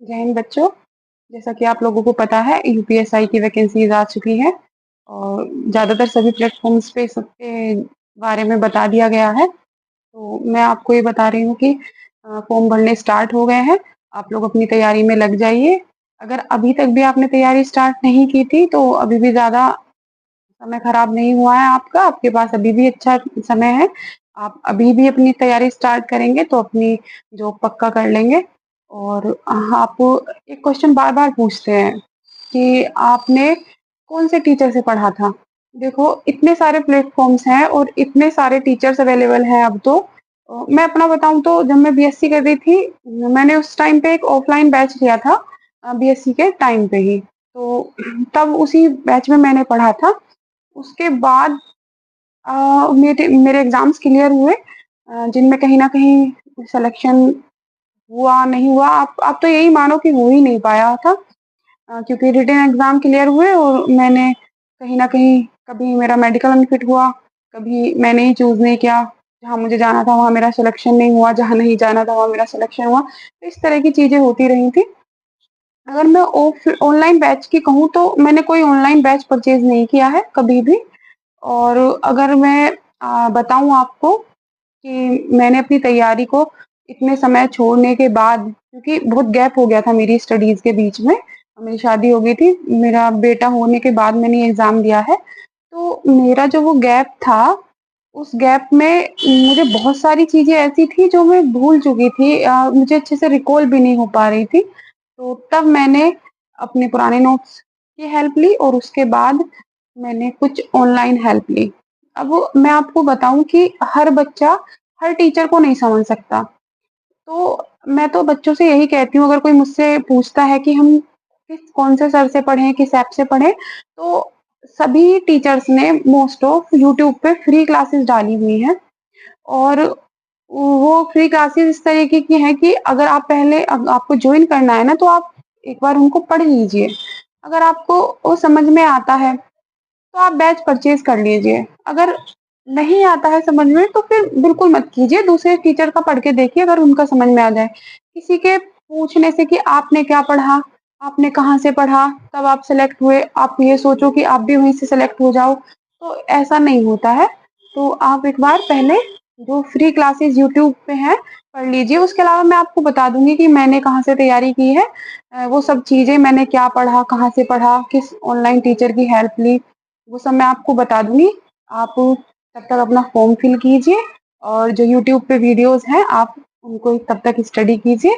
जय हिंद बच्चों। जैसा कि आप लोगों को पता है यूपीएसआई की वैकेंसीज आ चुकी हैं और ज़्यादातर सभी प्लेटफॉर्म्स पे सबके बारे में बता दिया गया है। तो मैं आपको ये बता रही हूँ कि फॉर्म भरने स्टार्ट हो गए हैं। आप लोग अपनी तैयारी में लग जाइए। अगर अभी तक भी आपने तैयारी स्टार्ट नहीं की थी तो अभी भी ज़्यादा समय खराब नहीं हुआ है आपका, आपके पास अभी भी अच्छा समय है। आप अभी भी अपनी तैयारी स्टार्ट करेंगे तो अपनी जॉब पक्का कर लेंगे। और आप एक क्वेश्चन बार-बार पूछते हैं कि आपने कौन से टीचर से पढ़ा था? देखो इतने सारे प्लेटफ़ॉर्म्स हैं और इतने सारे टीचर्स अवेलेबल हैं अब तो। मैं अपना बताऊँ तो जब मैं बीएससी कर रही थी, मैंने उस टाइम पे एक ऑफ़लाइन बैच लिया था बीएससी के टाइम पे ही। तो तब उसी बैच में मैंने पढ़ा था। उसके बाद मेरे मेरे एग्ज़ाम्स क्लियर हुए जिनमें कहीं न कहीं सिलेक्शन हुआ, नहीं हुआ, आप तो यही मानो कि हो ही नहीं पाया था क्योंकि रिटन एग्ज़ाम क्लियर हुए और मैंने कहीं न कहीं कभी मेरा मेडिकल अनफिट हुआ, कभी मैंने ही चूज़ नहीं किया, जहाँ मुझे जाना था वहाँ मेरा सिलेक्शन नहीं हुआ, जहाँ नहीं जाना था वहाँ मेरा सिलेक्शन हुआ। तो इस तरह की चीज़ें होती रही थी। अगर मैं ऑनलाइन बैच की कहूँ तो मैंने कोई ऑनलाइन बैच परचेज़ नहीं किया है कभी भी। और अगर मैं बताऊँ आपको कि मैंने अपनी तैयारी को इतने समय छोड़ने के बाद, क्योंकि बहुत गैप हो गया था मेरी स्टडीज़ के बीच में, मेरी शादी हो गई थी, मेरा बेटा होने के बाद मैंने एग्ज़ाम दिया है। तो मेरा जो वो गैप था, उस गैप में मुझे बहुत सारी चीज़ें ऐसी थी जो मैं भूल चुकी थी, मुझे अच्छे से रिकॉल भी नहीं हो पा रही थी। तो तब मैंने अपने पुराने नोट्स की हेल्प ली और उसके बाद मैंने कुछ ऑनलाइन हेल्प ली। अब मैं आपको बताऊँ कि हर बच्चा हर टीचर को नहीं समझ सकता। तो मैं तो बच्चों से यही कहती हूँ, अगर कोई मुझसे पूछता है कि हम कौन से सर से पढ़ें, किस ऐप से पढ़ें, तो सभी टीचर्स ने मोस्ट ऑफ यूट्यूब पे फ्री क्लासेस डाली हुई हैं। और वो फ्री क्लासेस इस तरीके की हैं कि अगर आप पहले आपको जॉइन करना है ना, तो आप एक बार उनको पढ़ लीजिए। अगर आपको वो समझ में आता है, तो आप बैच परचेज़ कर लीजिए। अगर नहीं आता है समझ में तो फिर बिल्कुल मत कीजिए, दूसरे टीचर का पढ़ के देखिए, अगर उनका समझ में आ जाए। किसी के पूछने से कि आपने क्या पढ़ा, आपने कहाँ से पढ़ा, तब आप सेलेक्ट हुए, आप ये सोचो कि आप भी वहीं से सेलेक्ट हो जाओ, तो ऐसा नहीं होता है। तो आप एक बार पहले जो फ्री क्लासेस यूट्यूब पे हैं, पढ़ लीजिए। उसके अलावा मैं आपको बता दूँगी कि मैंने कहाँ से तैयारी की है। वो सब चीज़ें मैंने क्या पढ़ा, कहाँ से पढ़ा, किस ऑनलाइन टीचर की हेल्प ली, वो सब मैं आपको बता दूँगी। आप तब तक अपना फॉर्म फिल कीजिए और जो यूट्यूब पे वीडियोज़ हैं, आप उनको तब तक स्टडी कीजिए।